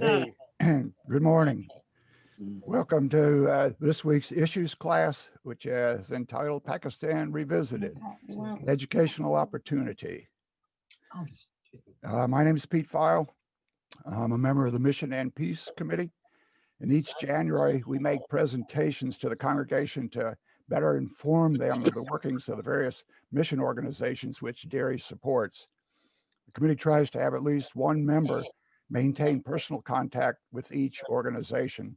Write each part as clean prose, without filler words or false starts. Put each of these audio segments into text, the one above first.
Hey, good morning. Welcome to this week's issues class, which is entitled Pakistan Revisited, Educational Opportunity. My name is Feil. I'm a member of the Mission and Peace Committee. And each January, we make presentations to the congregation to better inform them of the workings of the various mission organizations which Derry supports. The committee tries to have at least one member maintain personal contact with each organization.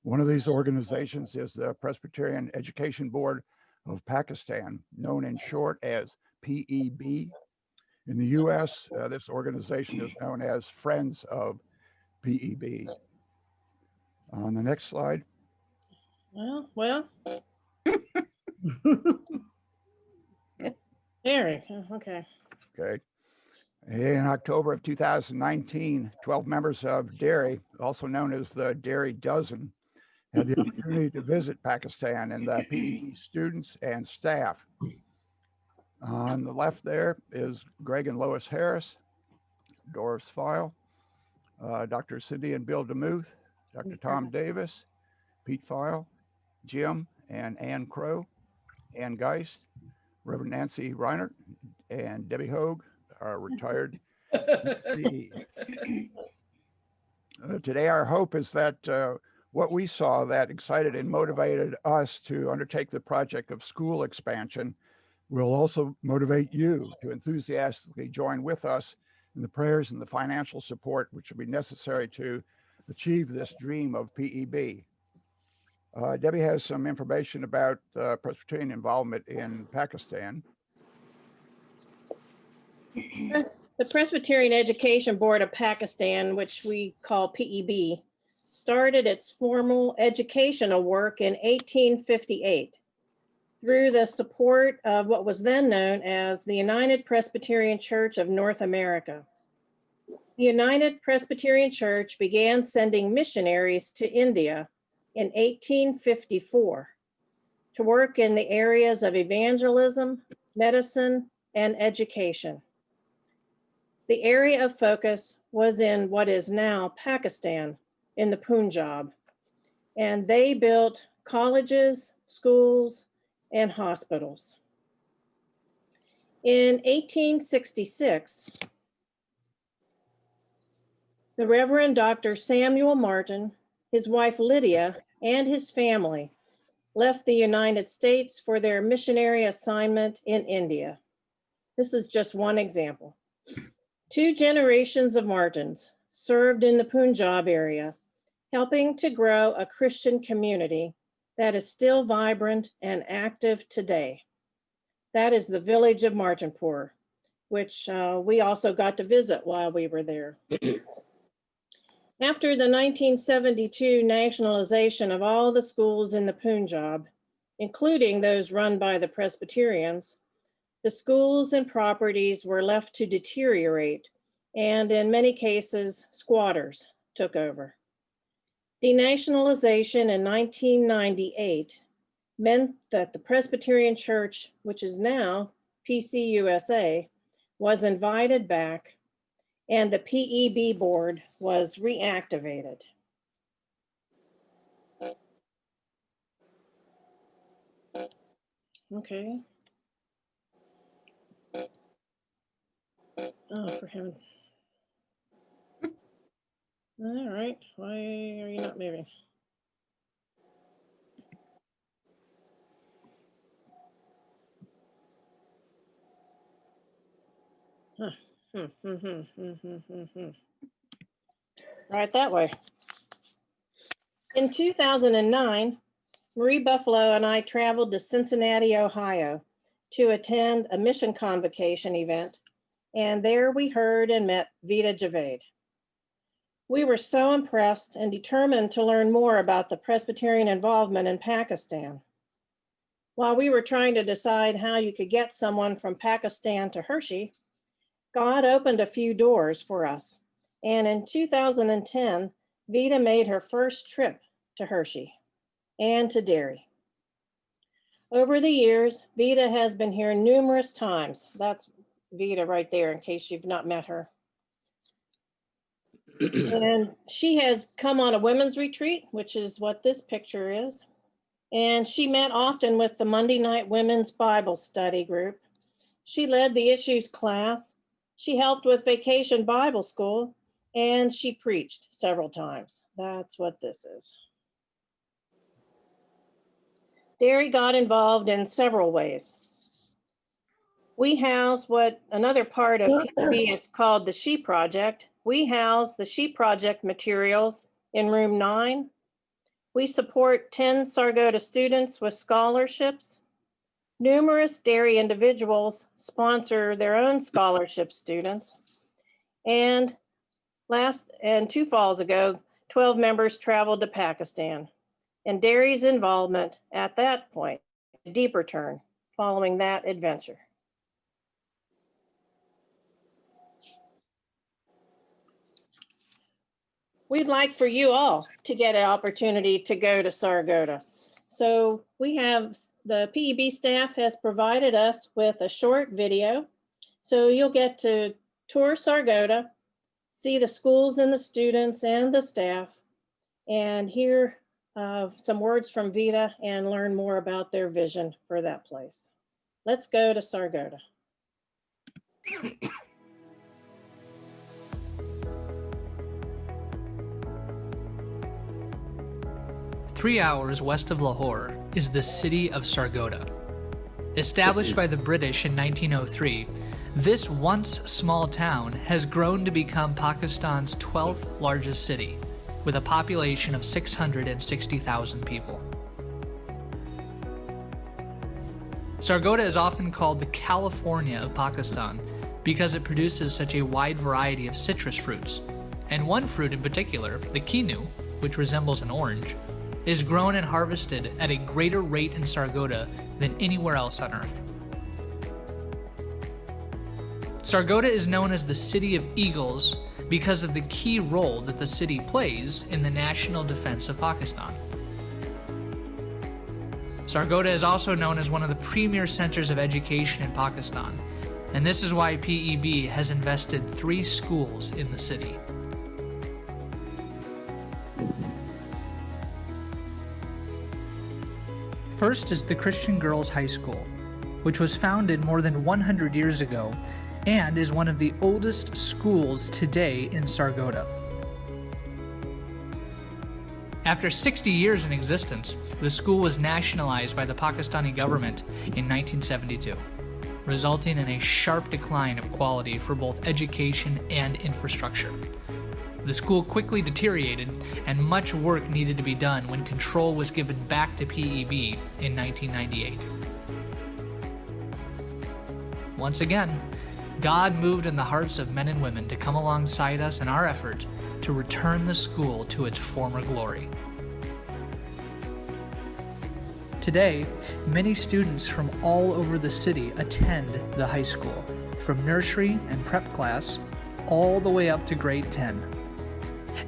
One of these organizations is the Presbyterian Education Board of Pakistan, known in short as PEB. In the U.S., this organization is known as Friends of PEB. On the next slide. Well. Derry, okay. Okay. In October of 2019, 12 members of Derry, also known as the Derry Dozen, had the opportunity to visit Pakistan, and the PEB students and staff. On the left there is Greg and Lois Harris, Doris Feil, Dr. Cindy and Bill DeMuth, Dr. Tom Davis, Pete Feil, Jim and Ann Crow, Ann Geist, Reverend Nancy Reinert, and Debbie Hough, our retired Today, our hope is that what we saw that excited and motivated us to undertake the project of school expansion will also motivate you to enthusiastically join with us in the prayers and the financial support which will be necessary to achieve this dream of PEB. Debbie has some information about Presbyterian involvement in Pakistan. The Presbyterian Education Board of Pakistan, which we call PEB, started its formal educational work in 1858 through the support of what was then known as the United Presbyterian Church of North America. The United Presbyterian Church began sending missionaries to India in 1854 to work in the areas of evangelism, medicine, and education. The area of focus was in what is now Pakistan, in the Punjab, and they built colleges, schools, and hospitals. In 1866, the Reverend Dr. Samuel Martin, his wife Lydia, and his family left the United States for their missionary assignment in India. This is just one example. 2 generations of Martins served in the Punjab area, helping to grow a Christian community that is still vibrant and active today. That is the village of Martinpur, which we also got to visit while we were there. After the 1972 nationalization of all the schools in the Punjab, including those run by the Presbyterians, the schools and properties were left to deteriorate, and in many cases, squatters took over. Denationalization in 1998 meant that the Presbyterian Church, which is now PCUSA, was invited back, and the PEB board was reactivated. Okay. Oh, for heaven. All right, why are you not moving? Huh. Right that way. In 2009, Marie Buffalo and I traveled to Cincinnati, Ohio to attend a mission convocation event, and there we heard and met Vida Javed. We were so impressed and determined to learn more about the Presbyterian involvement in Pakistan. While we were trying to decide how you could get someone from Pakistan to Hershey, God opened a few doors for us. And in 2010, Vida made her first trip to Hershey and to Derry. Over the years, Vida has been here numerous times. That's Vida right there, in case you've not met her. And she has come on a women's retreat, which is what this picture is. And she met often with the Monday night women's Bible study group. She led the issues class. She helped with vacation Bible school, and she preached several times. That's what this is. Derry got involved in several ways. We house what another part of PB is called the She Project. We house the She Project materials in room 9. We support 10 Sargodha students with scholarships. Numerous Derry individuals sponsor their own scholarship students. And 2 falls ago, 12 members traveled to Pakistan. And Derry's involvement at that point, a deeper turn following that adventure. We'd like for you all to get an opportunity to go to Sargodha. So we have, the PEB staff has provided us with a short video. So you'll get to tour Sargodha, see the schools and the students and the staff, and hear some words from Vita and learn more about their vision for that place. Let's go to Sargodha. 3 hours west of Lahore is the city of Sargodha. Established by the British in 1903, this once small town has grown to become Pakistan's 12th largest city, with a population of 660,000 people. Sargodha is often called the California of Pakistan because it produces such a wide variety of citrus fruits, and one fruit in particular, the kinu, which resembles an orange, is grown and harvested at a greater rate in Sargodha than anywhere else on Earth. Sargodha is known as the City of Eagles because of the key role that the city plays in the national defense of Pakistan. Sargodha is also known as one of the premier centers of education in Pakistan, and this is why PEB has invested 3 schools in the city. First is the Christian Girls High School, which was founded more than 100 years ago and is one of the oldest schools today in Sargodha. After 60 years in existence, the school was nationalized by the Pakistani government in 1972, resulting in a sharp decline of quality for both education and infrastructure. The school quickly deteriorated, and much work needed to be done when control was given back to PEB in 1998. Once again, God moved in the hearts of men and women to come alongside us in our effort to return the school to its former glory. Today, many students from all over the city attend the high school, from nursery and prep class all the way up to grade 10.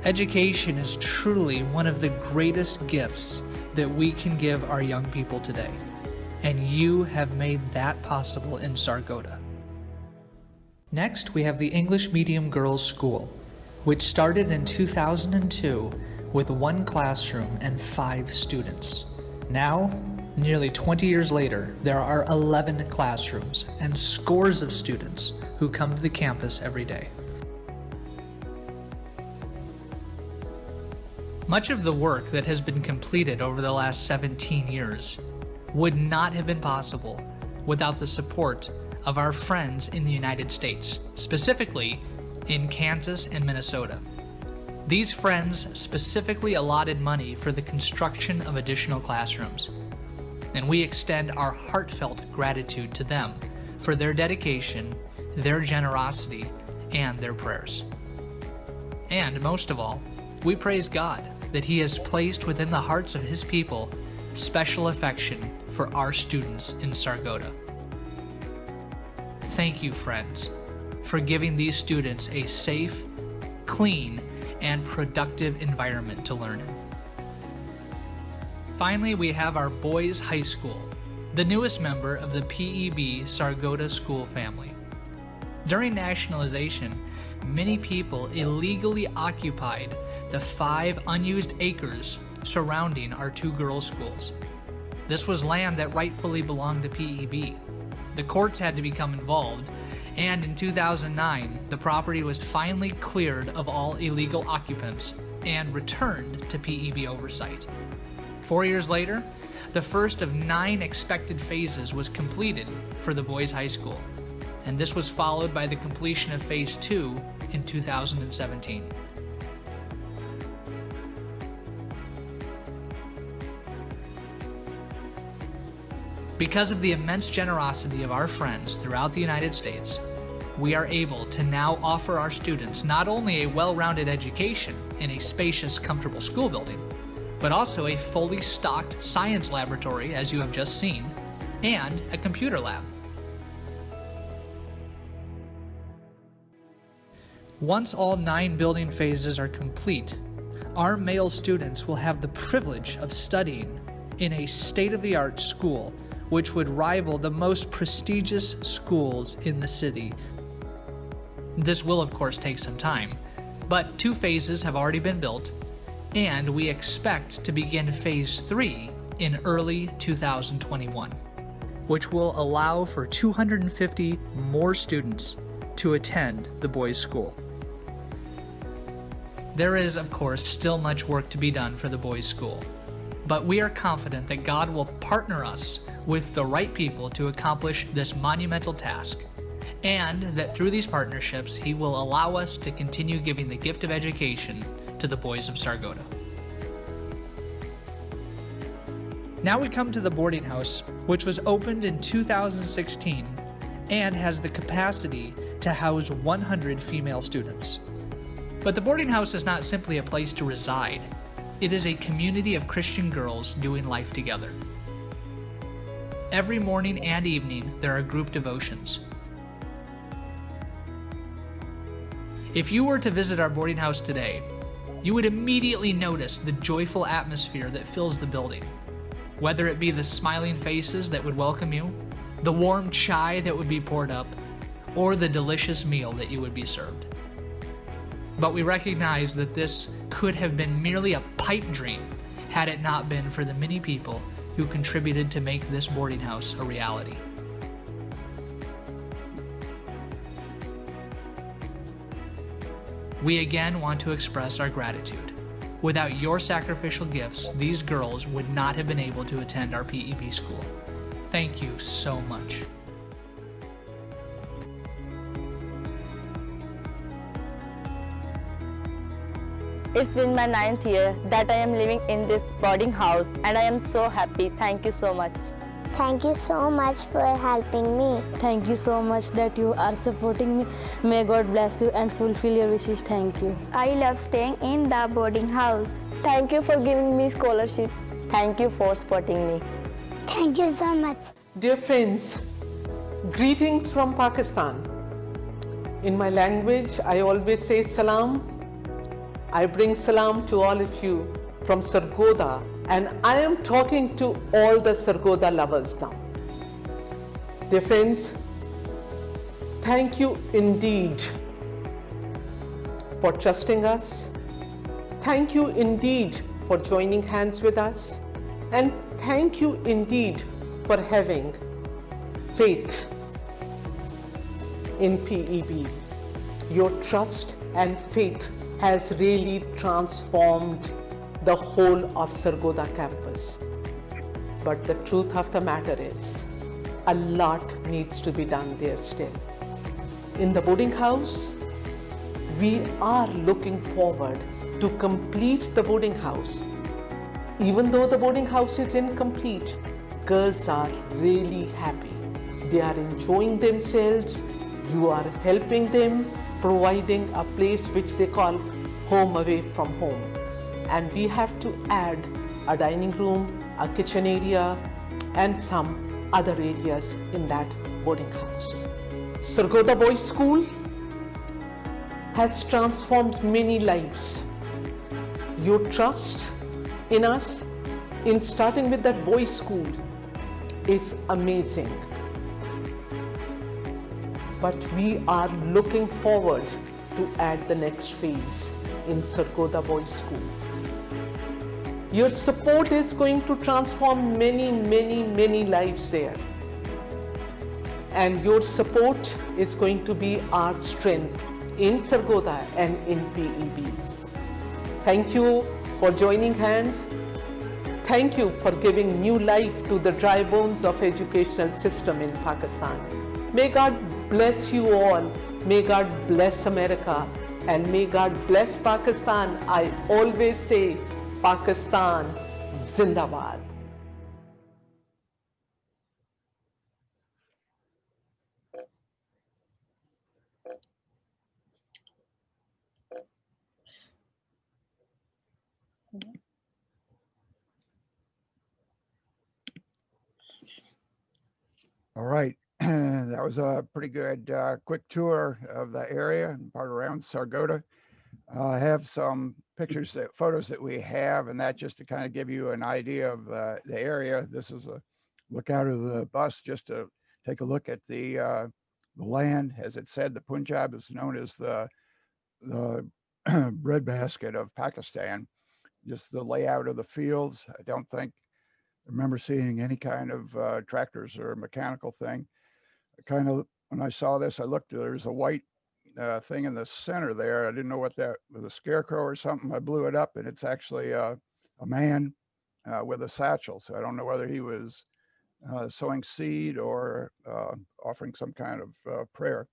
Education is truly one of the greatest gifts that we can give our young people today, and you have made that possible in Sargodha. Next, we have the English Medium Girls School, which started in 2002 with 1 classroom and 5 students. Now, nearly 20 years later, there are 11 classrooms and scores of students who come to the campus every day. Much of the work that has been completed over the last 17 years would not have been possible without the support of our friends in the United States, specifically in Kansas and Minnesota. These friends specifically allotted money for the construction of additional classrooms, and we extend our heartfelt gratitude to them for their dedication, their generosity, and their prayers. And most of all, we praise God that He has placed within the hearts of His people special affection for our students in Sargodha. Thank you, friends, for giving these students a safe, clean, and productive environment to learn in. Finally, we have our Boys High School, the newest member of the PEB Sargodha school family. During nationalization, many people illegally occupied the 5 unused acres surrounding our 2 girls' schools. This was land that rightfully belonged to PEB. The courts had to become involved, and in 2009, the property was finally cleared of all illegal occupants and returned to PEB oversight. 4 years later, the first of 9 expected phases was completed for the boys' high school, and this was followed by the completion of Phase 2 in 2017. Because of the immense generosity of our friends throughout the United States, we are able to now offer our students not only a well-rounded education in a spacious, comfortable school building, but also a fully stocked science laboratory, as you have just seen, and a computer lab. Once all 9 building phases are complete, our male students will have the privilege of studying in a state-of-the-art school which would rival the most prestigious schools in the city. This will, of course, take some time, but 2 phases have already been built, and we expect to begin Phase 3 in early 2021, which will allow for 250 more students to attend the boys' school. There is, of course, still much work to be done for the boys' school, but we are confident that God will partner us with the right people to accomplish this monumental task, and that through these partnerships, He will allow us to continue giving the gift of education to the boys of Sargodha. Now we come to the boarding house, which was opened in 2016 and has the capacity to house 100 female students. But the boarding house is not simply a place to reside. It is a community of Christian girls doing life together. Every morning and evening, there are group devotions. If you were to visit our boarding house today, you would immediately notice the joyful atmosphere that fills the building. Whether it be the smiling faces that would welcome you, the warm chai that would be poured up, or the delicious meal that you would be served. But we recognize that this could have been merely a pipe dream had it not been for the many people who contributed to make this boarding house a reality. We again want to express our gratitude. Without your sacrificial gifts, these girls would not have been able to attend our PEB school. Thank you so much. It's been my 9th year that I am living in this boarding house, and I am so happy. Thank you so much. Thank you so much for helping me. Thank you so much that you are supporting me. May God bless you and fulfill your wishes. Thank you. I love staying in the boarding house. Thank you for giving me scholarship. Thank you for supporting me. Thank you so much. Dear friends, greetings from Pakistan. In my language, I always say salam. I bring salam to all of you from Sargodha, and I am talking to all the Sargodha lovers now. Dear friends, thank you indeed for trusting us. Thank you indeed for joining hands with us. And thank you indeed for having faith in PEB. Your trust and faith has really transformed the whole of Sargodha campus. But the truth of the matter is, a lot needs to be done there still. In the boarding house, we are looking forward to complete the boarding house. Even though the boarding house is incomplete, girls are really happy. They are enjoying themselves. You are helping them, providing a place which they call home away from home. And we have to add a dining room, a kitchen area, and some other areas in that boarding house. Sargodha Boys School has transformed many lives. Your trust in us, in starting with that boys' school, is amazing. but we are looking forward to add the next phase in Sargodha Boys School. Your support is going to transform many lives there. And your support is going to be our strength in Sargodha and in PEB. Thank you for joining hands. Thank you for giving new life to the dry bones of educational system in Pakistan. May God bless you all. May God bless America. And may God bless Pakistan. I always say, Pakistan Zindabad. All right, that was a pretty good quick tour of the area and part around Sargodha. I have some photos that we have, and that just to kind of give you an idea of the area. This is a look out of the bus just to take a look at the land. As it said, the Punjab is known as the breadbasket of Pakistan. Just the layout of the fields. I don't remember seeing any kind of tractors or mechanical thing. When I saw this, I looked, there's a white thing in the center there. I didn't know what that was, a scarecrow or something. I blew it up, and it's actually a man with a satchel. So I don't know whether he was sowing seed or offering some kind of prayer.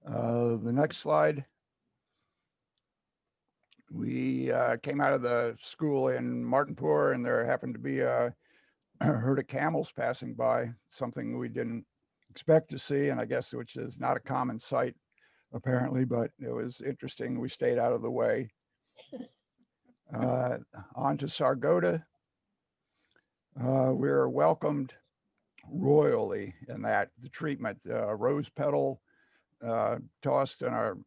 The next slide. We came out of the school in Martinpur, and there happened to be a herd of camels passing by, something we didn't expect to see, and I guess which is not a common sight apparently, but it was interesting. We stayed out of the way. On to Sargodha. We were welcomed royally in that the treatment, rose petal tossed in our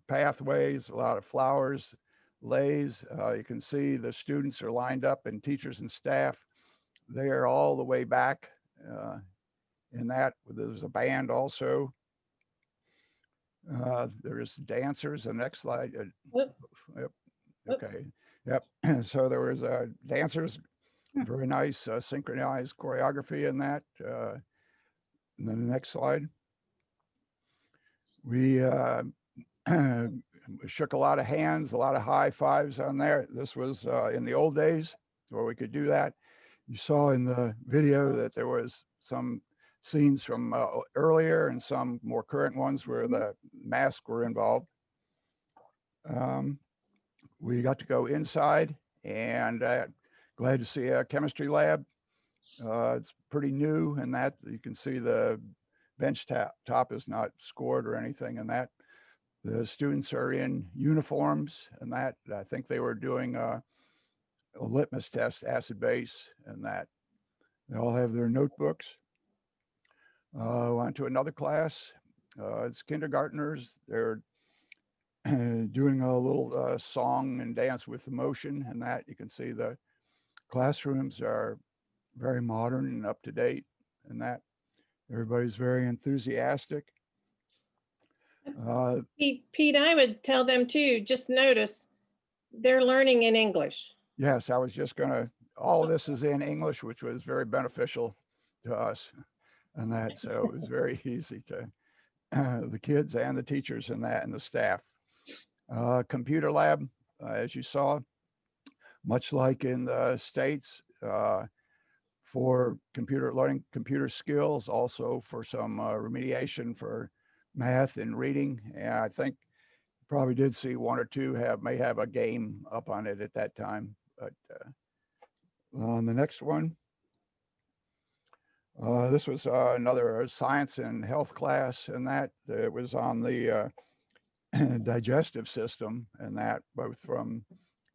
pathways, a lot of flowers, leis. You can see the students are lined up, and teachers and staff. They are all the way back in that. There's a band also. There's dancers. The next slide. Yep. Okay. Yep. So there was dancers, very nice synchronized choreography in that. And then the next slide. We shook a lot of hands, a lot of high fives on there. This was in the old days where we could do that. You saw in the video that there was some scenes from earlier and some more current ones where the masks were involved. We got to go inside, and glad to see a chemistry lab. It's pretty new in that you can see the bench top is not scored or anything in that. The students are in uniforms, and that I think they were doing a litmus test, acid base, and that they all have their notebooks. On to another class. It's kindergartners. They're doing a little song and dance with emotion, and that you can see the classrooms are very modern and up to date, and that everybody's very enthusiastic. Pete, I would tell them too, just notice they're learning in English. Yes, I was just gonna, all of this is in English, which was very beneficial to us, and that, so it was very easy to the kids and the teachers and that and the staff. Computer lab, as you saw, much like in the States, for learning computer skills, also for some remediation for math and reading. And I think probably did see one or two may have a game up on it at that time. But on the next one, this was another science and health class, and that it was on the digestive system, and that both from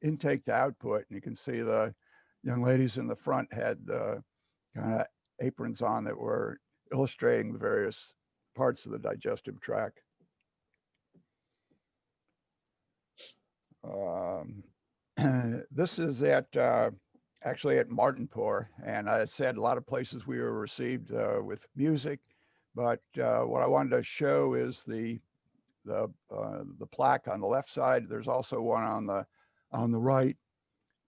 intake to output. And you can see the young ladies in the front had the kind of aprons on that were illustrating the various parts of the digestive tract. This is actually at Martinpur, and I said a lot of places we were received with music, But what I wanted to show is the plaque on the left side. There's also one on the right.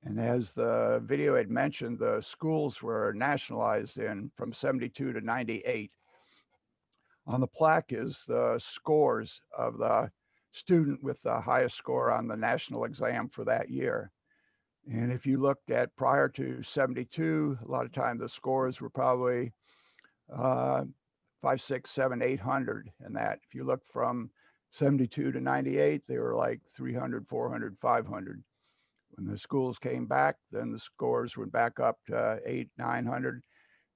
And as the video had mentioned, the schools were nationalized from 72 to 98. On the plaque is the scores of the student with the highest score on the national exam for that year. And if you looked at prior to 72, a lot of times the scores were probably 5, 6, 7, 800. And that if you look from 72 to 98, they were like 300, 400, 500. When the schools came back, then the scores went back up to 800, 900.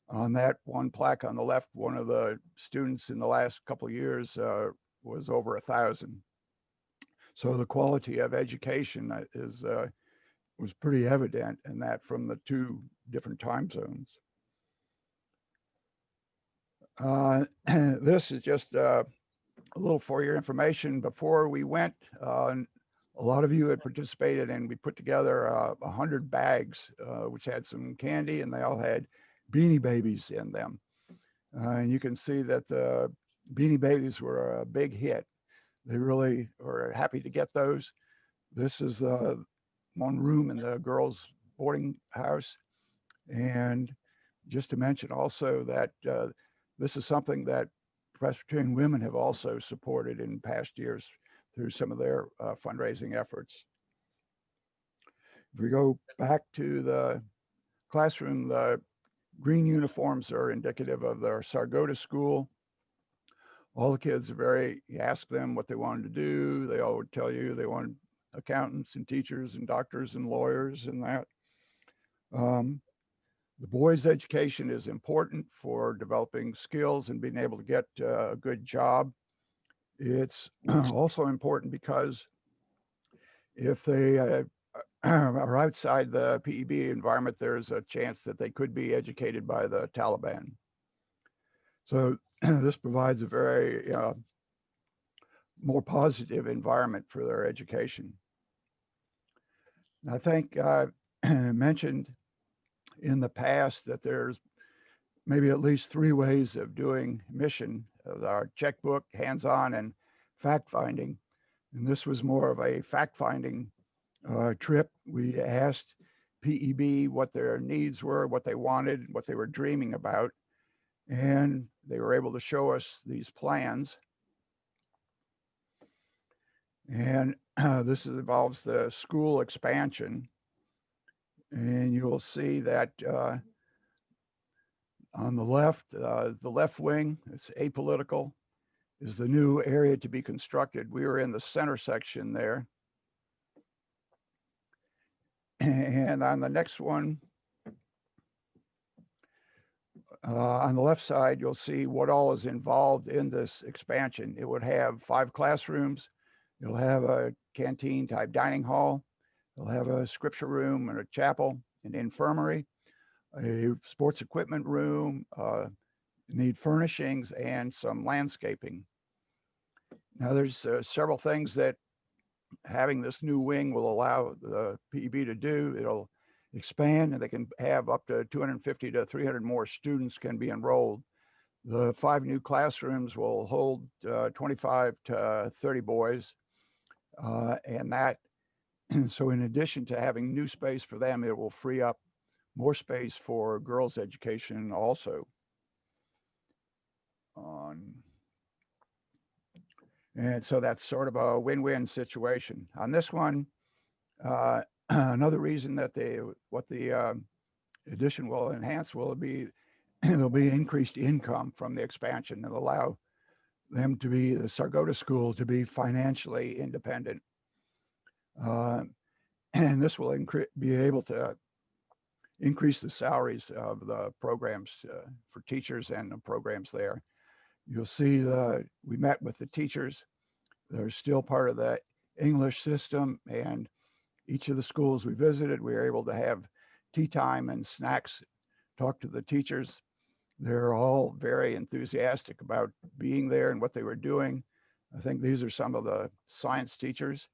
On that one plaque on the left, one of the students in the last couple of years was over 1,000. So the quality of education was pretty evident in that from the two different time zones. This is just a little for your information. Before we went, a lot of you had participated, and we put together 100 bags, which had some candy, and they all had Beanie Babies in them. And you can see that the Beanie Babies were a big hit. They really were happy to get those. This is one room in the girls' boarding house. And just to mention also that this is something that Presbyterian women have also supported in past years through some of their fundraising efforts. If we go back to the classroom, the green uniforms are indicative of their Sargodha school. All the kids you ask them what they wanted to do. They all would tell you they wanted accountants and teachers and doctors and lawyers and that. The boys' education is important for developing skills and being able to get a good job. It's also important because if they are outside the PEB environment, there's a chance that they could be educated by the Taliban. So this provides a very more positive environment for their education. I think I mentioned in the past that there's maybe at least 3 ways of doing mission: our checkbook, hands-on, and fact-finding. And this was more of a fact-finding trip. We asked PEB what their needs were, what they wanted, what they were dreaming about, and they were able to show us these plans. And this involves the school expansion. And you will see that on the left wing, it's apolitical, is the new area to be constructed. We were in the center section there. And on the next one, on the left side, you'll see what all is involved in this expansion. It would have 5 classrooms. You'll have a canteen type dining hall. You'll have a scripture room and a chapel, an infirmary, a sports equipment room, need furnishings, and some landscaping. Now there's several things that having this new wing will allow the PEB to do. It'll expand, and they can have up to 250 to 300 more students can be enrolled. The 5 new classrooms will hold 25 to 30 boys, and that. So in addition to having new space for them, it will free up more space for girls' education also. And so that's sort of a win-win situation. On this one, another reason that what the addition will enhance will be there'll be increased income from the expansion and allow them to be, the Sargodha school, to be financially independent. And this will be able to increase the salaries of the programs for teachers and the programs there. You'll see we met with the teachers. They're still part of the English system, and each of the schools we visited, we were able to have tea time and snacks, talk to the teachers. They're all very enthusiastic about being there and what they were doing. I think these are some of the science teachers.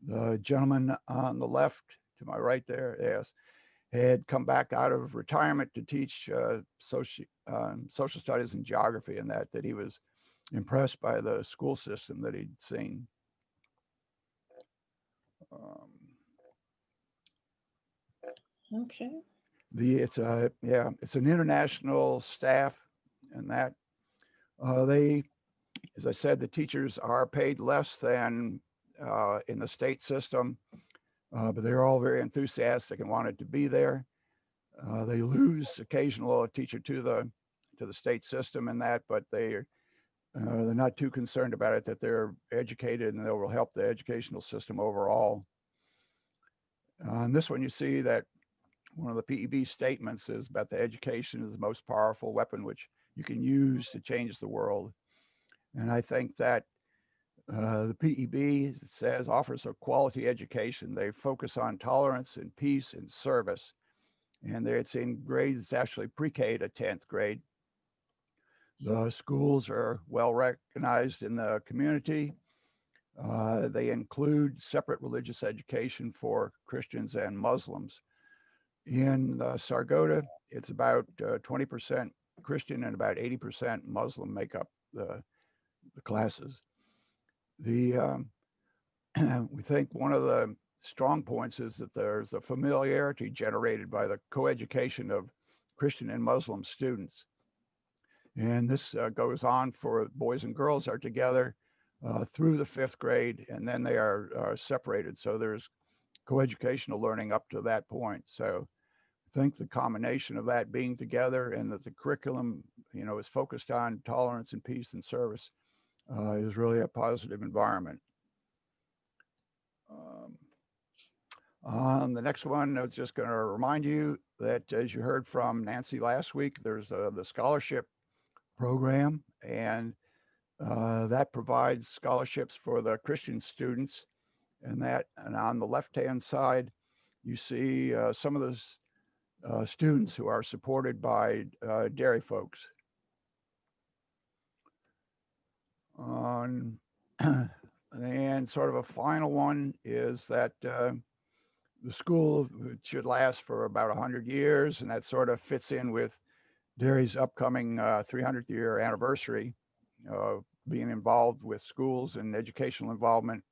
The gentleman on the left to my right there, yes, had come back out of retirement to teach social studies and geography, and that he was impressed by the school system that he'd seen. Okay. It's an international staff, and that they, as I said, the teachers are paid less than in the state system, but they're all very enthusiastic and wanted to be there. They lose occasional teacher to the state system and that, but they're not too concerned about it, that they're educated and they will help the educational system overall. On this one, you see that one of the PEB statements is about the education is the most powerful weapon which you can use to change the world. And I think that the PEB, it says, offers a quality education. They focus on tolerance and peace and service. And it's in grades, it's actually pre-K to 10th grade. The schools are well recognized in the community. They include separate religious education for Christians and Muslims. In Sargodha, it's about 20% Christian and about 80% Muslim make up the classes. We think one of the strong points is that there's a familiarity generated by the coeducation of Christian and Muslim students. And this goes on for boys and girls are together through the 5th grade, and then they are separated. So there's coeducational learning up to that point. So I think the combination of that being together and that the curriculum, is focused on tolerance and peace and service is really a positive environment. On the next one, I was just going to remind you that, as you heard from Nancy last week, there's the scholarship program, and that provides scholarships for the Christian students. And on the left-hand side, you see some of the students who are supported by Derry folks. And sort of a final one is that the school should last for about 100 years, and that sort of fits in with Derry's upcoming 300th year anniversary of being involved with schools and educational involvement.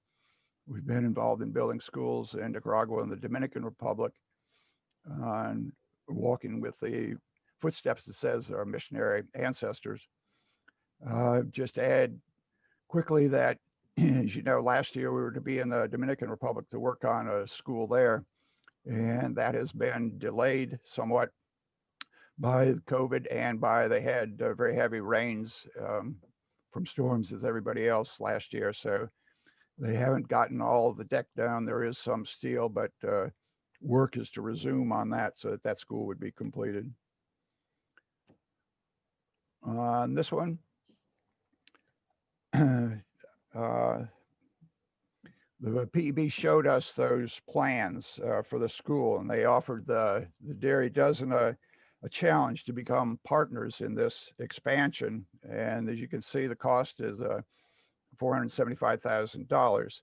We've been involved in building schools in Nicaragua and the Dominican Republic, and walking with the footsteps, it says, our missionary ancestors. Just add quickly that, as you know, last year we were to be in the Dominican Republic to work on a school there, and that has been delayed somewhat by COVID and by they had very heavy rains from storms as everybody else last year. So they haven't gotten all of the deck down. There is some steel, but work is to resume on that so that that school would be completed. On this one, the PEB showed us those plans for the school, and they offered the Derry Dozen a challenge to become partners in this expansion. And as you can see, the cost is $475,000.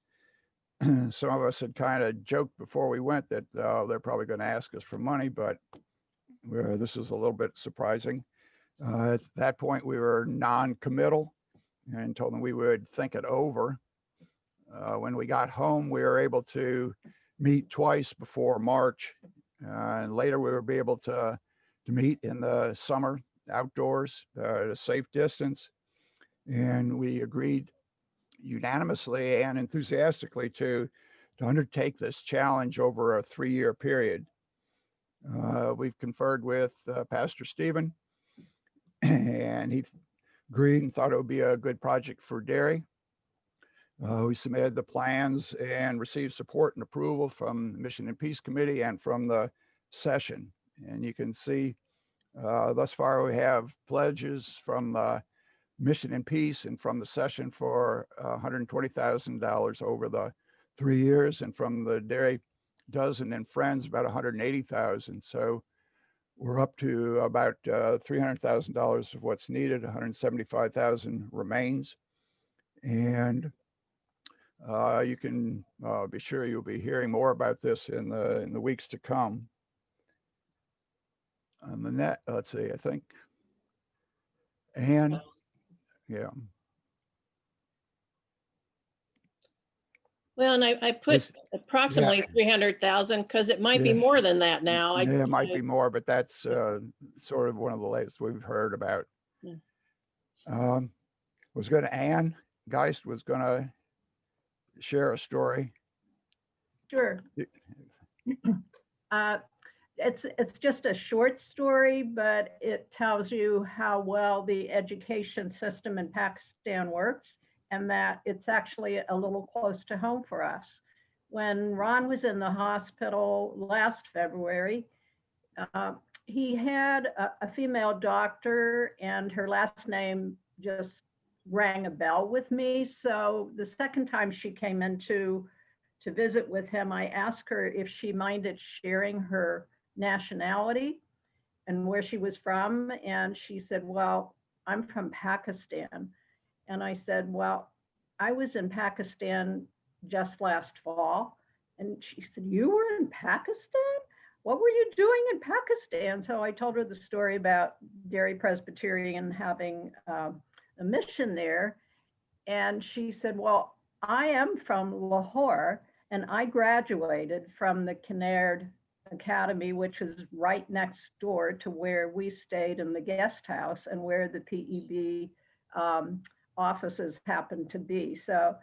Some of us had kind of joked before we went that they're probably going to ask us for money, but this is a little bit surprising. At that point, we were non-committal and told them we would think it over. When we got home, we were able to meet twice before March, and later we would be able to meet in the summer outdoors at a safe distance. And we agreed unanimously and enthusiastically to undertake this challenge over a 3-year period. We've conferred with Pastor Stephen, and he agreed and thought it would be a good project for Derry. We submitted the plans and received support and approval from the Mission and Peace Committee and from the session. And you can see thus far we have pledges from Mission and Peace and from the session for $120,000 over the 3 years, and from the Derry Dozen and Friends about $180,000. So we're up to about $300,000 of what's needed. $175,000 remains, and you can be sure you'll be hearing more about this in the weeks to come. on the net. Let's see, I think. And yeah, Well, and I put This- approximately 300,000 because it might be Yeah. more than that now. yeah, it might be more, but that's sort of one of the latest we've heard about. Yeah. Ann Geist was gonna share a story. Sure. It's just a short story, but it tells you how well the education system in Pakistan works, and that it's actually a little close to home for us. When Ron was in the hospital last February, he had a female doctor, and her last name just rang a bell with me. So the second time she came in to visit with him, I asked her if she minded sharing her nationality and where she was from. And she said, well, I'm from Pakistan. And I said, well, I was in Pakistan just last fall. And she said, you were in Pakistan? What were you doing in Pakistan? So I told her the story about Derry Presbyterian having a mission there. And she said, well, I am from Lahore, and I graduated from the Kinnaird Academy, which is right next door to where we stayed in the guest house and where the PEB offices happen to be. So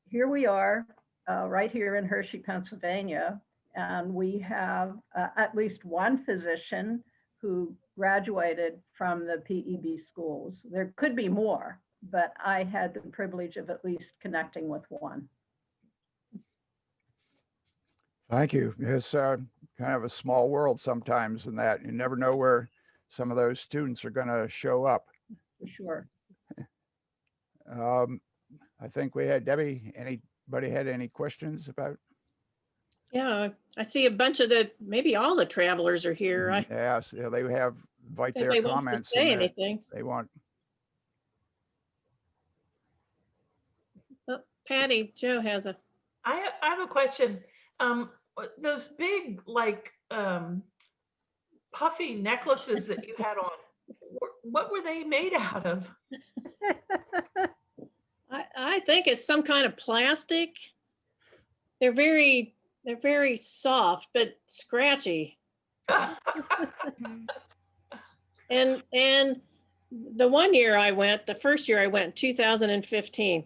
here we are, right here in Hershey, Pennsylvania, and we have at least one physician who graduated from the PEB schools. There could be more, but I had the privilege of at least connecting with one. Thank you. It's kind of a small world sometimes in that you never know where some of those students are going to show up. For sure. I think we had Debbie. Anybody had any questions about? Yeah, I see a bunch of maybe all the travelers are here. I Yes, yeah, they have invite their anybody wants to comments. say in there. anything. They want. Oh, Patty, Joe has a. I have a question. Those big, like, puffy necklaces that you had on, what were they made out of? I think it's some kind of plastic. They're very soft but scratchy. And the one year I went, the first year I went, 2015,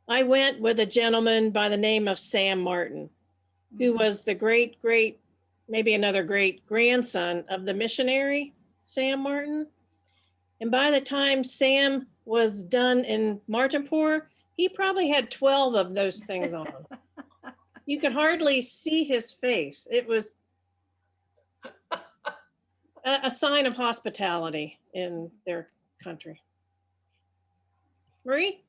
I went with a gentleman by the name of Sam Martin, who was the great, maybe another great grandson of the missionary, Sam Martin. And by the time Sam was done in Martinpur, he probably had 12 of those things on. You could hardly see his face. It was a sign of hospitality in their country. Marie?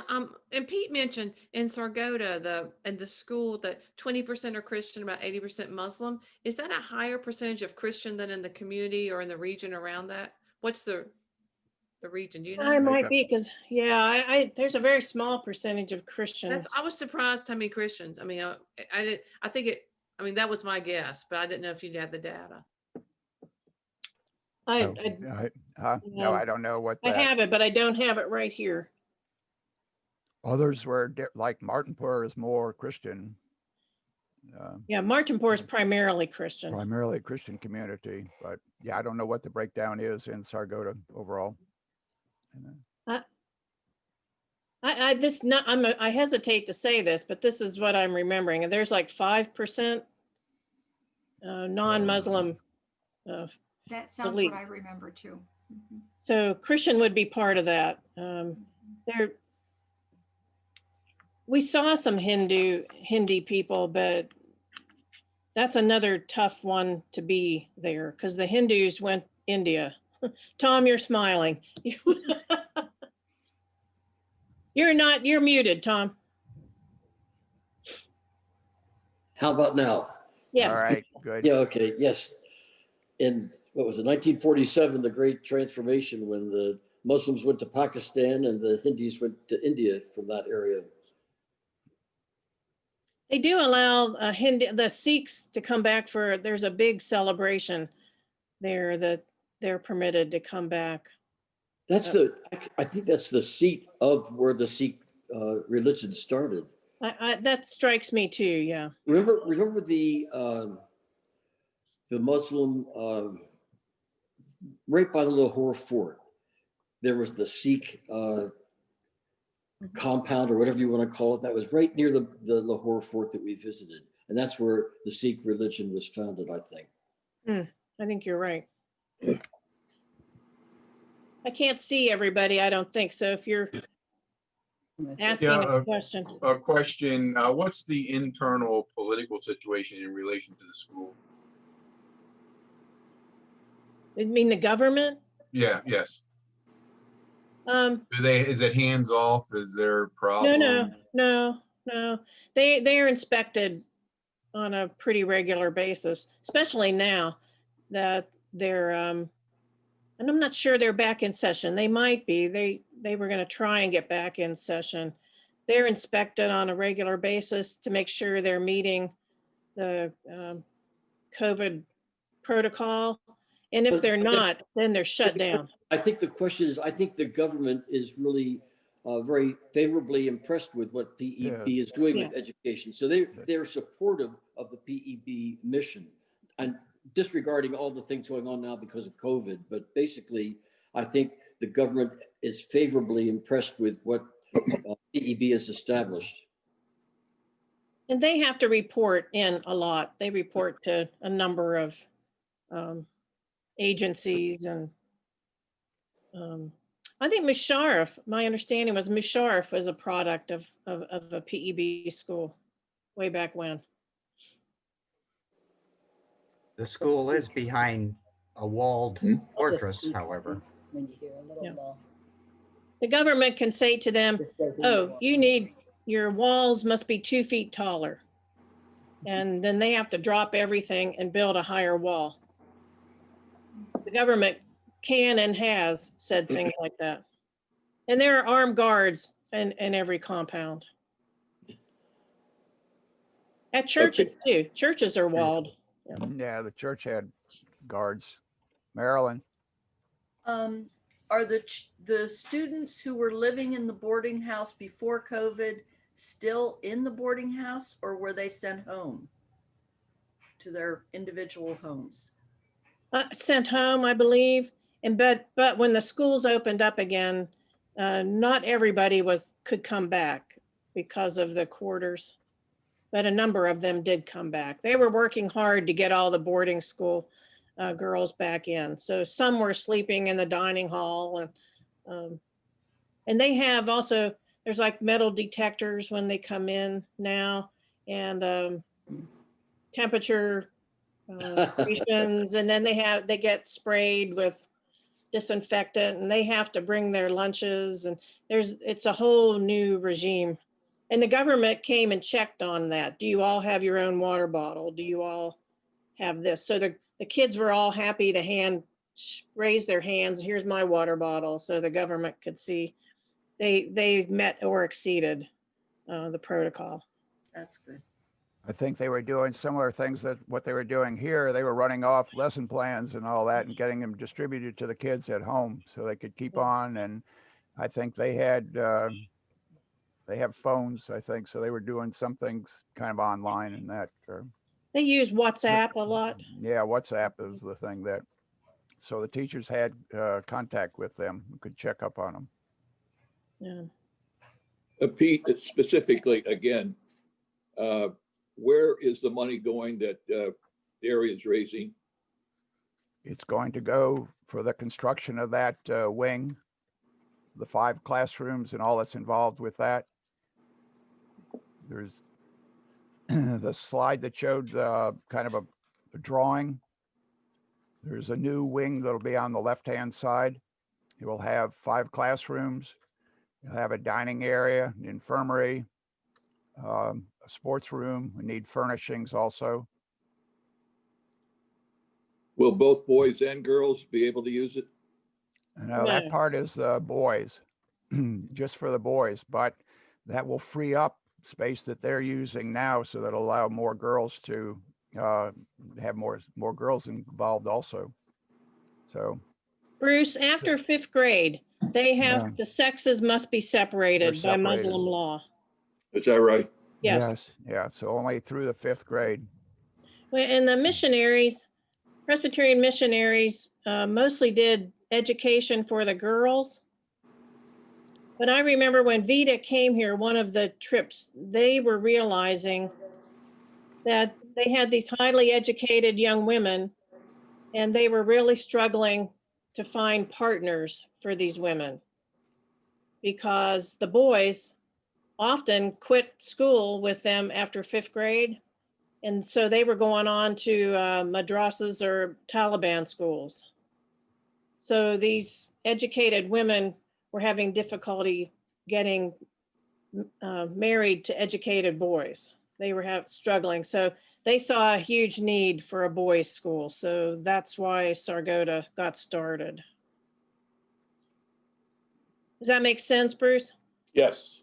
And Pete mentioned in Sargodha, the school, that 20% are Christian, about 80% Muslim. Is that a higher percentage of Christian than in the community or in the region around that? What's the region? Do you know? I might be, because I there's a very small percentage of Christians. I was surprised how many Christians. I mean, that was my guess, but I didn't know if you had the data. No, I don't know what. I have it, but I don't have it right here. Others were like Martinpur is more Christian. Yeah, Martinpur is primarily Christian. Primarily a Christian community, but yeah, I don't know what the breakdown is in Sargodha overall. I hesitate to say this, but this is what I'm remembering. And there's like 5% non-Muslim. That sounds belief. what I remember too. Mm-hmm. So Christian would be part of that. We saw some Hindi people, but that's another tough one to be there because the Hindus went India. Tom, you're smiling. You're muted, Tom. How about now? Yes. All right, good. Yeah, okay, yes. In, what was it, 1947, the Great Transformation, when the Muslims went to Pakistan and the Hindus went to India from that area. They do allow the Sikhs to come back there's a big celebration they're permitted to come back. That's I think that's the seat of where the Sikh religion started. That strikes me too. Yeah. Remember the Muslim right by the Lahore fort. There was the Sikh compound or whatever you want to call it. That was right near the Lahore fort that we visited, and that's where the Sikh religion was founded, I think. I think you're right. I can't see everybody, I don't think. So if you're asking a question. What's the internal political situation in relation to the school? You mean the government? Yeah, yes. Is it hands off? Is there a problem? No. They are inspected on a pretty regular basis, especially now that they're and I'm not sure they're back in session. They might be. They were going to try and get back in session. They're inspected on a regular basis to make sure they're meeting the COVID protocol. And if they're not, then they're shut down. I think the question is, I think the government is really very favorably impressed with what PEB is doing with education. So they're supportive of the PEB mission. And disregarding all the things going on now because of COVID, but basically, I think the government is favorably impressed with what PEB has established. And they have to report in a lot. They report to a number of agencies, and I think Musharraf, my understanding was Musharraf was a product of a PEB school way back when. The school is behind a walled fortress, however. The government can say to them, oh, your walls must be 2 feet taller. And then they have to drop everything and build a higher wall. The government can and has said things like that. And there are armed guards in every compound. At churches too. Churches are walled. Yeah, the church had guards. Marilyn. Are the students who were living in the boarding house before COVID still in the boarding house, or were they sent home to their individual homes? Sent home, I believe. But when the schools opened up again, not everybody could come back because of the quarters. But a number of them did come back. They were working hard to get all the boarding school girls back in. So some were sleeping in the dining hall, and they have also, there's like metal detectors when they come in now, and temperature stations, and then they get sprayed with disinfectant, and they have to bring their lunches, and it's a whole new regime. And the government came and checked on that. Do you all have your own water bottle? Do you all have this? So the kids were all happy to raise their hands. Here's my water bottle. So the government could see they met or exceeded the protocol. That's good. I think they were doing similar things that what they were doing here. They were running off lesson plans and all that and getting them distributed to the kids at home so they could keep on. And I think they have phones, I think, so they were doing some things kind of online and that. They use WhatsApp a lot. Yeah, WhatsApp is the thing so the teachers had contact with them, could check up on them. Yeah. Pete, specifically, again, where is the money going that Derry is raising? It's going to go for the construction of that wing, the 5 classrooms and all that's involved with that. There's the slide that showed kind of a drawing. There's a new wing that'll be on the left-hand side. It will have 5 classrooms. You'll have a dining area, an infirmary, a sports room. We need furnishings also. Will both boys and girls be able to use it? No, that part is the boys, just for the boys, but that will free up space that they're using now, so that'll allow more girls to have more girls involved also. So, Bruce, after 5th grade, they have, Yeah. the sexes must be separated by They're separated. Muslim law. Is that right? Yes. Yeah. So only through the 5th grade. Well, and the missionaries, Presbyterian missionaries, mostly did education for the girls. But I remember when Vita came here, one of the trips, they were realizing that they had these highly educated young women, and they were really struggling to find partners for these women because the boys often quit school with them after 5th grade. And so they were going on to madrasas or Taliban schools. So these educated women were having difficulty getting married to educated boys. They were struggling. So they saw a huge need for a boys' school. So that's why Sargodha got started. Does that make sense, Bruce? Yes.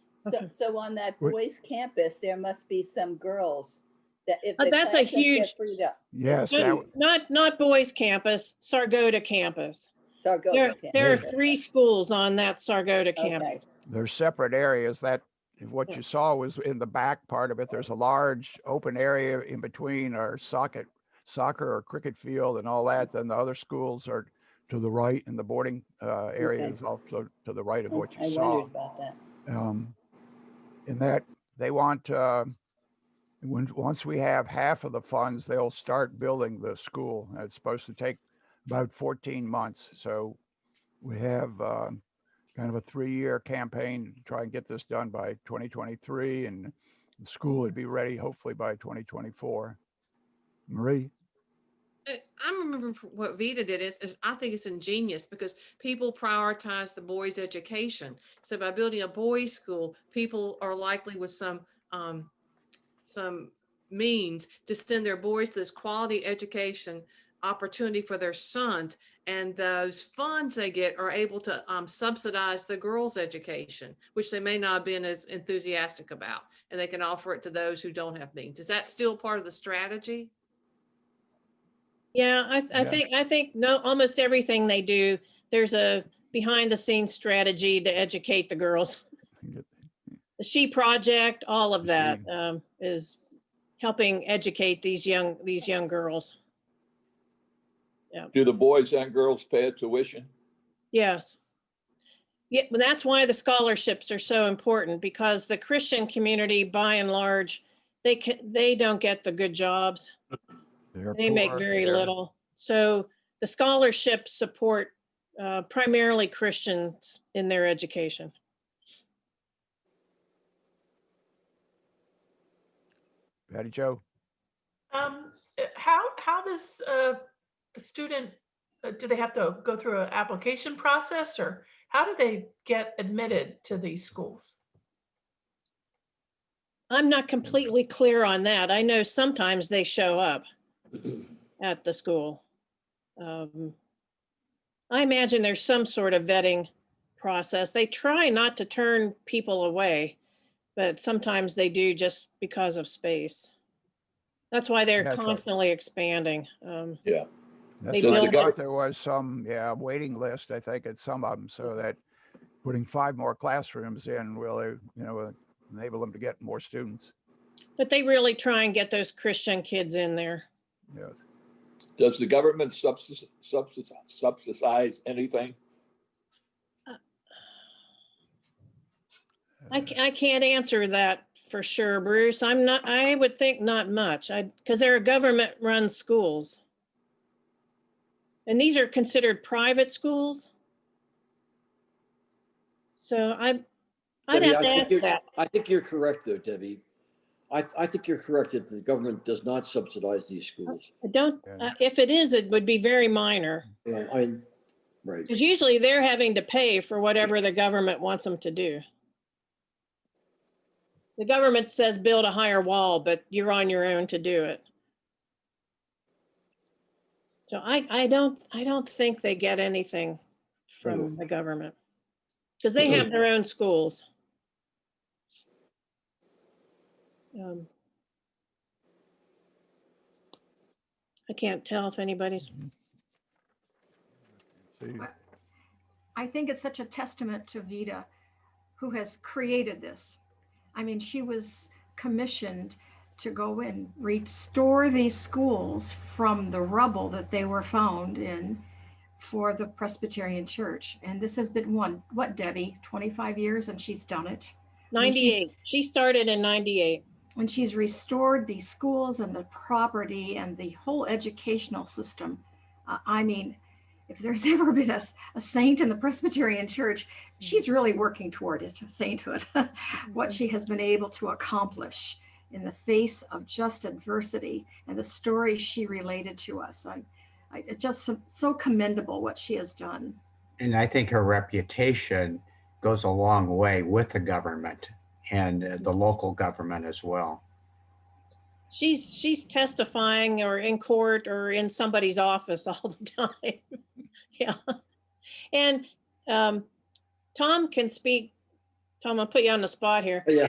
So on that boys' campus, there must be some girls that if the that's a classes get huge, freed up. Yes. not boys' campus, Sargodha campus. Sargodha There are campus. 3 schools on that Sargodha campus. There's separate areas. That what you saw was in the back part of it. There's a large open area in between our soccer or cricket field and all that. Then the other schools are to the right, and the boarding area is also to the right of what you saw. I wondered about that. In that they want, once we have half of the funds, they'll start building the school. It's supposed to take about 14 months. So we have kind of a 3-year campaign to try and get this done by 2023, and the school would be ready hopefully by 2024. Marie? I remember what Vita did is I think it's ingenious because people prioritize the boys' education. So by building a boys' school, people are likely with some means to send their boys to this quality education opportunity for their sons, and those funds they get are able to subsidize the girls' education, which they may not have been as enthusiastic about, and they can offer it to those who don't have means. Is that still part of the strategy? Yeah, I think no, almost everything they do, there's a behind the scenes strategy to educate the girls. The She Project, all of that is helping educate these young girls. Yeah. Do the boys and girls pay a tuition? Yes. Yeah, but that's why the scholarships are so important, because the Christian community, by and large, they don't get the good jobs. They make very little. So the scholarships support primarily Christians in their education. Patty Jo? How does a student, do they have to go through an application process, or how do they get admitted to these schools? I'm not completely clear on that. I know sometimes they show up at the school. I imagine there's some sort of vetting process. They try not to turn people away, but sometimes they do just because of space. That's why they're constantly expanding. Yeah. There was some waiting list, I think, at some of them, so that putting 5 more classrooms in will enable them to get more students. But they really try and get those Christian kids in there. Yes. Does the government subsidize anything? I can't answer that for sure, Bruce. I would think not much, because they're government-run schools. And these are considered private schools. So I'd have to ask that. I think you're correct, though, Debbie. I think you're correct that the government does not subsidize these schools. I don't. If it is, it would be very minor. Yeah, right. Because usually they're having to pay for whatever the government wants them to do. The government says build a higher wall, but you're on your own to do it. So I don't think they get anything from the government, because they have their own schools. I can't tell if anybody's. I think it's such a testament to Vida, who has created this. I mean, she was commissioned to go and restore these schools from the rubble that they were found in for the Presbyterian Church. And this has been what, Debbie, 25 years, and she's done it. 98. She started in 98. When she's restored these schools and the property and the whole educational system. I mean, if there's ever been a saint in the Presbyterian Church, she's really working toward it, sainthood, what she has been able to accomplish in the face of just adversity and the stories she related to us. It's just so commendable what she has done. And I think her reputation goes a long way with the government and the local government as well. She's testifying or in court or in somebody's office all the time. Yeah. And Tom can speak. Tom, I'll put you on the spot here. Yeah.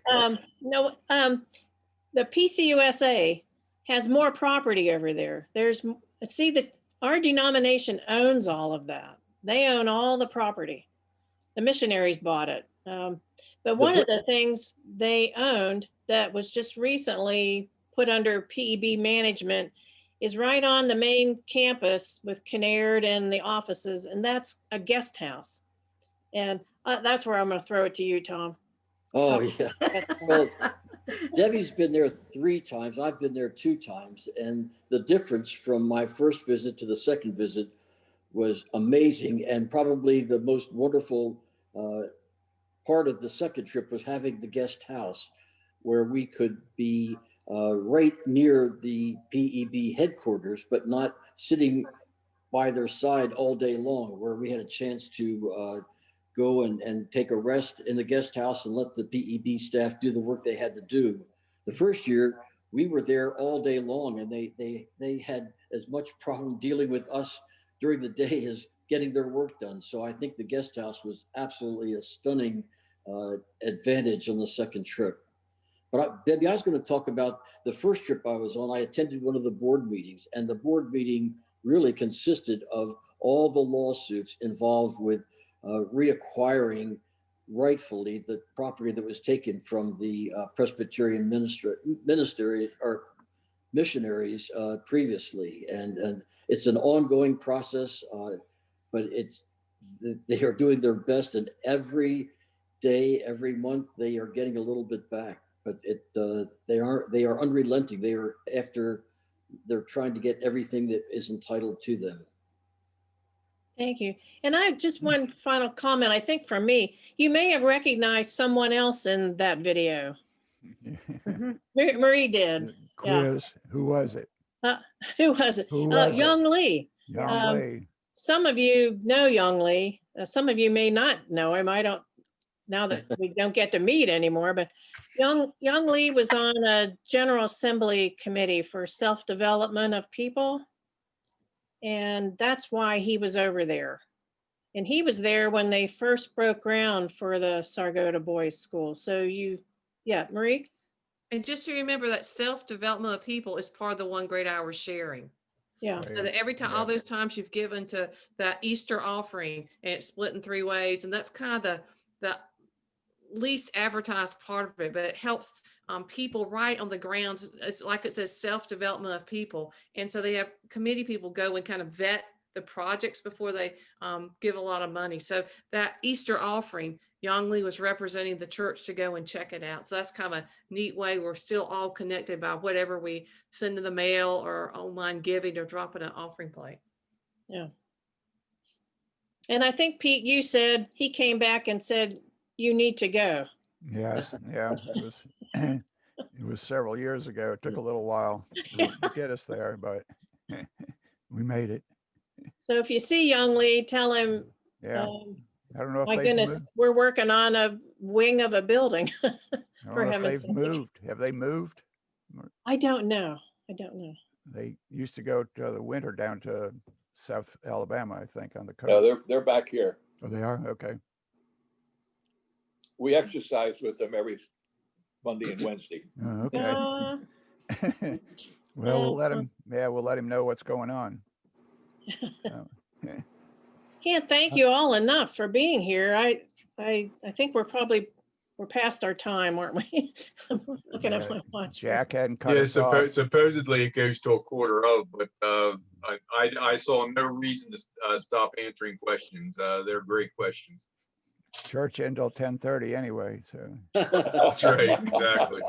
The PCUSA has more property over there. Our denomination owns all of that. They own all the property. The missionaries bought it. But one of the things they owned that was just recently put under PEB management is right on the main campus with Kinnaird and the offices, and that's a guest house. And that's where I'm going to throw it to you, Tom. Oh, yeah. Well, Debbie's been there 3 times. I've been there 2 times. And the difference from my first visit to the second visit was amazing. And probably the most wonderful part of the second trip was having the guest house where we could be right near the PEB headquarters, but not sitting by their side all day long, where we had a chance to go and take a rest in the guest house and let the PEB staff do the work they had to do. The first year, we were there all day long, and they had as much problem dealing with us during the day as getting their work done. So I think the guest house was absolutely a stunning advantage on the second trip. But Debbie, I was going to talk about the first trip I was on. I attended one of the board meetings, and the board meeting really consisted of all the lawsuits involved with reacquiring rightfully the property that was taken from the Presbyterian ministry or missionaries previously. And it's an ongoing process, but they are doing their best, and every day, every month, they are getting a little bit back. But they are unrelenting. They're trying to get everything that is entitled to them. Thank you. And I have just one final comment. I think for me, you may have recognized someone else in that video. Marie did. Quiz. Yeah. Who was it? Who was it? Young Lee. Young Lee. Some of you know Young Lee. Some of you may not know him. I don't, now that we don't get to meet anymore, but Young Lee was on a General Assembly committee for self-development of people. And that's why he was over there. And he was there when they first broke ground for the Sargodha Boys School. So Marie? And just so you remember that self-development of people is part of the 1 Great Hour sharing. Yeah. So that every time, all those times you've given to that Easter offering, and it's split in 3 ways. And that's kind of the least advertised part of it, but it helps people right on the grounds. It's like it says self-development of people. And so they have committee people go and kind of vet the projects before they give a lot of money. So that Easter offering, Young Lee was representing the church to go and check it out. So that's kind of a neat way. We're still all connected by whatever we send in the mail or online giving or dropping an offering plate. Yeah. And I think, Pete, you said he came back and said, you need to go. Yes. Yeah. It was several years ago. It took a little while to get us there, but we made it. So if you see Young Lee, tell him, I don't know if my goodness, we're working on a wing of a building. For heaven's sake. Moved. Have they moved? I don't know. They used to go to the winter down to South Alabama, I think, on the coast. No, they're back here. Oh, they are? Okay. We exercise with them every Monday and Wednesday. Oh, okay. Well, we'll let him know what's going on. Can't thank you all enough for being here. I think we're past our time, aren't we? I'm looking at my watch. Jack hadn't cut Yeah, us off. supposedly it goes to 1/4 of, but I saw no reason to stop answering questions. They're great questions. Church until 10:30 anyway, so. That's right, exactly.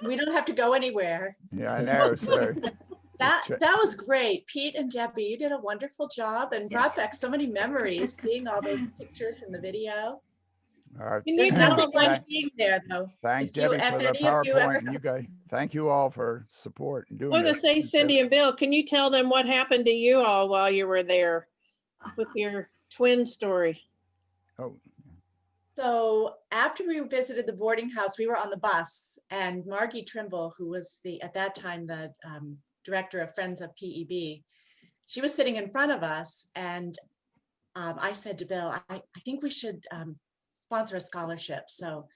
We don't have to go anywhere. Yeah, I know, so. That was great. Pete and Debbie, you did a wonderful job and brought back so many memories, seeing all those pictures in the video. All right. There's nothing like being there, though. Thank Did you- Debbie for have the any of you ever- PowerPoint, and you guys, thank you all for support and I doing was gonna this. say, Cindy and Bill, can you tell them what happened to you all while you were there with your twin story? Oh. So after we visited the boarding house, we were on the bus, and Margie Trimble, who was at that time the director of Friends of PEB, she was sitting in front of us, and I said to Bill, I think we should sponsor a scholarship. So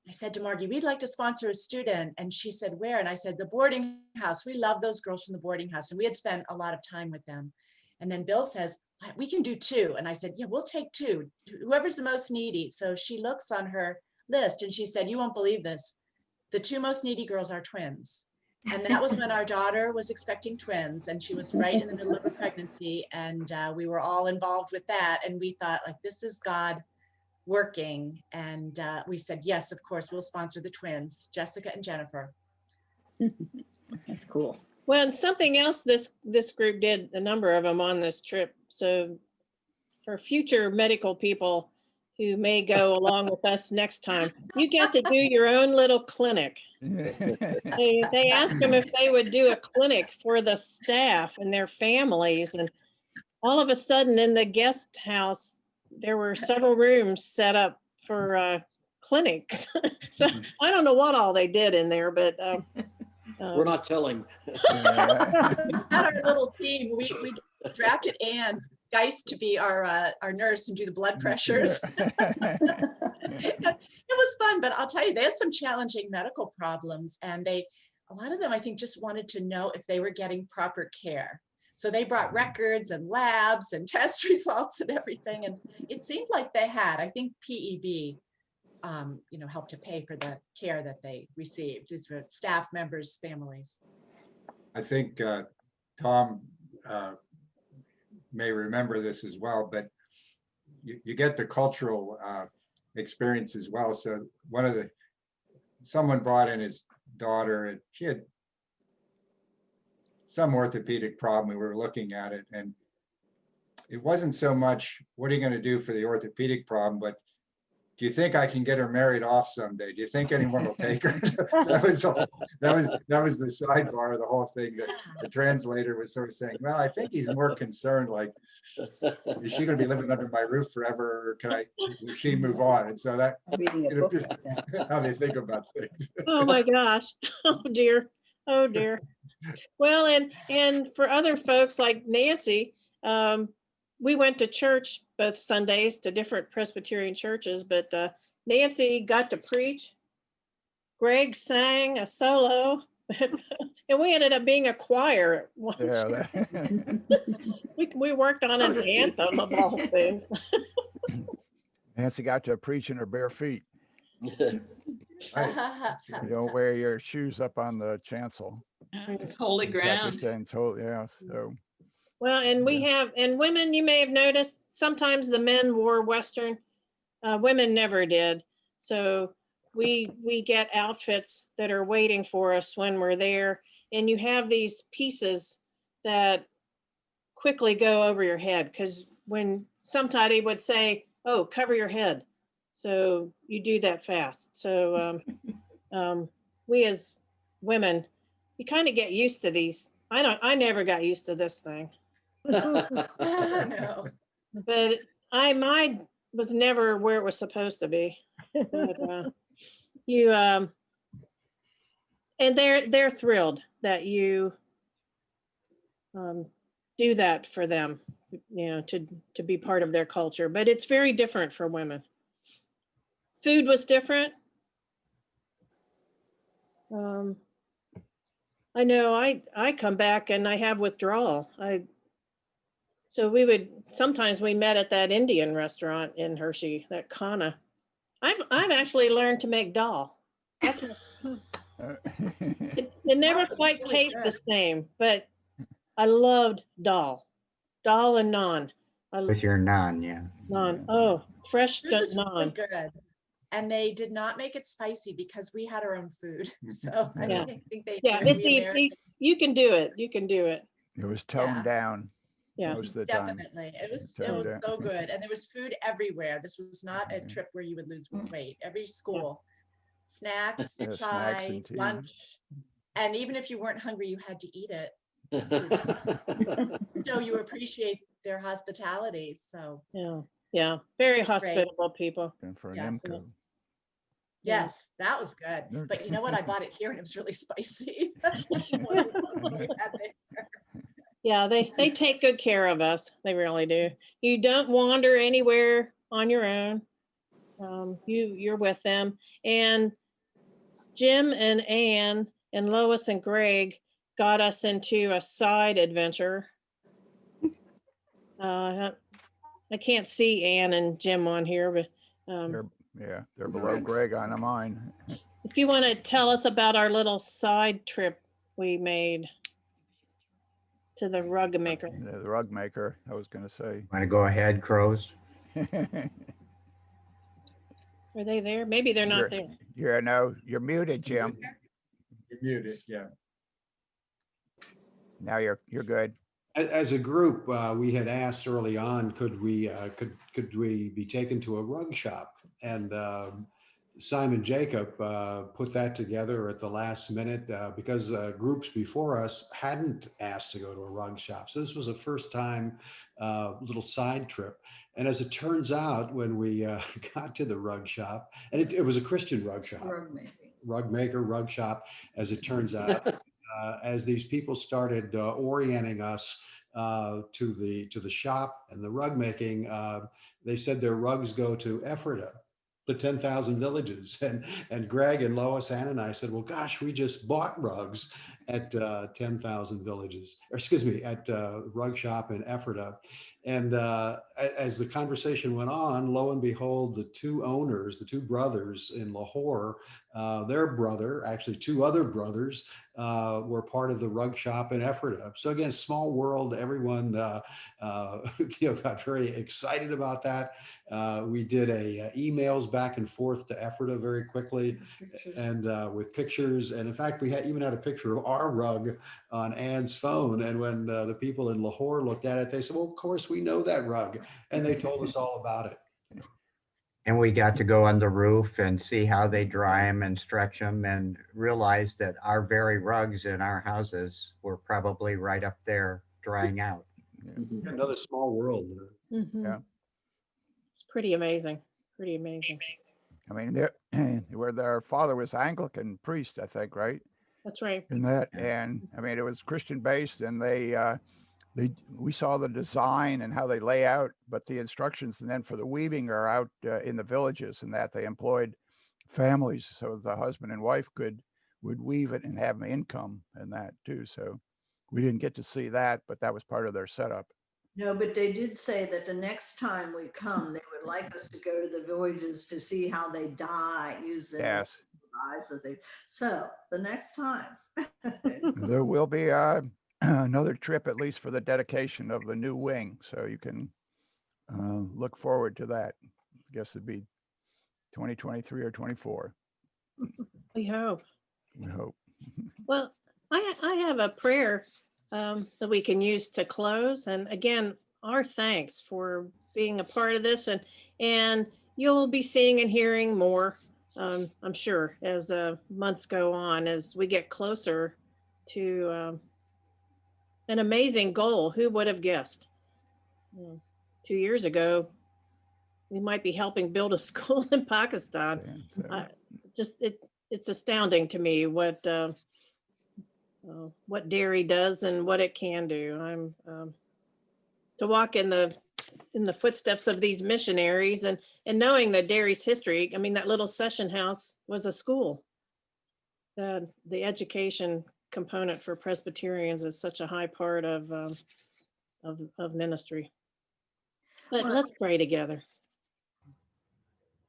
I said to Margie, we'd like to sponsor a student. And she said, where? And I said, the boarding house. We love those girls from the boarding house. And we had spent a lot of time with them. And then Bill says, we can do 2. And I said, yeah, we'll take 2, whoever's the most needy. So she looks on her list and she said, you won't believe this. The 2 most needy girls are twins. And that was when our daughter was expecting twins, and she was right in the middle of her pregnancy. And we were all involved with that. And we thought, like, this is God working. And we said, yes, of course, we'll sponsor the twins, Jessica and Jennifer. That's cool. Well, and something else this group did, a number of them on this trip. So for future medical people who may go along with us next time, you get to do your own little clinic. They asked them if they would do a clinic for the staff and their families. And all of a sudden in the guest house, there were several rooms set up for clinics. So I don't know what all they did in there, but we're not telling. At our little team, we drafted Ann Geist to be our nurse and do the blood pressures. It was fun, but I'll tell you, they had some challenging medical problems, and a lot of them, I think, just wanted to know if they were getting proper care. So they brought records and labs and test results and everything, and it seemed like they had. I think PEB, helped to pay for the care that they received. These were staff members' families. I think Tom may remember this as well, but you get the cultural experience as well. So someone brought in his daughter, and she had some orthopedic problem. We were looking at it, and it wasn't so much, what are you going to do for the orthopedic problem, but do you think I can get her married off someday? Do you think anyone will take her? So that was the sidebar of the whole thing, that the translator was sort of saying, well, I think he's more concerned, like, is she going to be living under my roof forever, or will she move on? And so that, how they think about things. Oh my gosh. Oh dear. Oh dear. Well, and for other folks like Nancy, we went to church both Sundays to different Presbyterian churches, but Nancy got to preach. Greg sang a solo, and we ended up being a choir at one church. We worked on an anthem of all things. Nancy got to preach in her bare feet. You don't wear your shoes up on the chancel. It's holy ground. Yeah, so. Well, and we have, and women, you may have noticed, sometimes the men wore Western, women never did. So we get outfits that are waiting for us when we're there. And you have these pieces that quickly go over your head, because when somebody would say, oh, cover your head. So you do that fast. So we as women, you kind of get used to these. I never got used to this thing. No. But mine was never where it was supposed to be. But, and they're thrilled that you do that for them, to be part of their culture. But it's very different for women. Food was different. I know I come back and I have withdrawal. So sometimes we met at that Indian restaurant in Hershey, that Kana. I've actually learned to make dal. That's what, it never quite really tastes the good. same, but I loved dal and naan. With your naan, yeah. Naan. Oh, fresh Food was really naan. good. And they did not make it spicy because we had our own food. So I Yeah. don't think they Yeah, do. it's We Americans, you can do it. You can do it. It was toned down Yeah. most of the time. definitely. It was Toned down. so good. And there was food everywhere. This was not a trip where you would lose weight. Every school, snacks, Yeah, snacks chai, and tea. lunch. And even if you weren't hungry, you had to eat it. To show you appreciate their hospitality. So Yeah. Very hospitable people. And for an Yes. income. yes, that was good. But you know what? I bought it here and it was really spicy. It wasn't what we had there. Yeah, they take good care of us. They really do. You don't wander anywhere on your own. You're with them. And Jim and Ann and Lois and Greg got us into a side adventure. I can't see Ann and Jim on here, but they're below Greg on mine. if you want to tell us about our little side trip we made to the rug maker. The rug maker, I was going to say. Want to go ahead, Crows? Are they there? Maybe they're not there. No, you're muted, Jim. You're muted, yeah. Now you're good. As a group, we had asked early on, could we be taken to a rug shop? And Simon Jacob put that together at the last minute because groups before us hadn't asked to go to a rug shop. So this was a first time little side trip. And as it turns out, when we got to the rug shop, and it was a Christian rug shop, rug shop, as it turns out, as these people started orienting us to the shop and the rug making, they said their rugs go to Ephrata, the 10,000 villages. And Greg and Lois, Ann and I said, well, gosh, we just bought rugs at 10,000 villages, or excuse me, at rug shop in Ephrata. And as the conversation went on, lo and behold, the two owners, the two brothers in Lahore, their brother, actually two other brothers, were part of the rug shop in Ephrata. So again, small world, everyone got very excited about that. We did emails back and forth to Ephrata very quickly and with pictures. And in fact, we even had a picture of our rug on Ann's phone. And when the people in Lahore looked at it, they said, well, of course, we know that rug. And they told us all about it. And we got to go on the roof and see how they dry them and stretch them and realize that our very rugs in our houses were probably right up there drying out. Another small world. Yeah. It's pretty amazing. Pretty amazing. I mean, their father was Anglican priest, I think, right? That's right. And I mean, it was Christian based, and we saw the design and how they lay out, but the instructions and then for the weaving are out in the villages, and that they employed families so the husband and wife would weave it and have an income and that too. So we didn't get to see that, but that was part of their setup. No, but they did say that the next time we come, they would like us to go to the villages to see how they dye, use their dyes. So the next time. There will be another trip, at least for the dedication of the new wing. So you can look forward to that. I guess it'd be 2023 or 24. We hope. We hope. Well, I have a prayer that we can use to close. And again, our thanks for being a part of this. And you'll be seeing and hearing more, I'm sure, as months go on, as we get closer to an amazing goal. Who would have guessed? 2 years ago, we might be helping build a school in Pakistan. It's astounding to me what Derry does and what it can do. I'm to walk in the footsteps of these missionaries and knowing that Derry's history. I mean, that little session house was a school. The education component for Presbyterians is such a high part of of ministry. But let's pray together.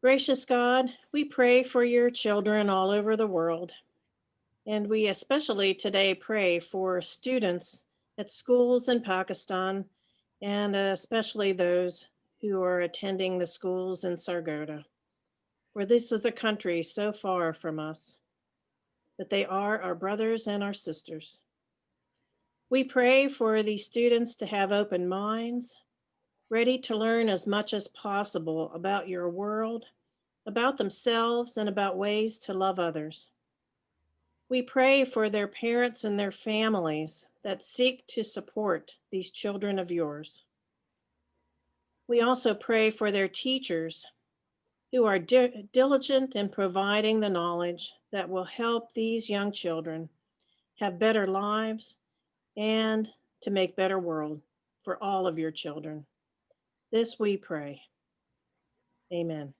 Gracious God, we pray for your children all over the world. And we especially today pray for students at schools in Pakistan, and especially those who are attending the schools in Sargodha. For this is a country so far from us, but they are our brothers and our sisters. We pray for these students to have open minds, ready to learn as much as possible about your world, about themselves, and about ways to love others. We pray for their parents and their families that seek to support these children of yours. We also pray for their teachers who are diligent in providing the knowledge that will help these young children have better lives and to make better world for all of your children. This we pray. Amen.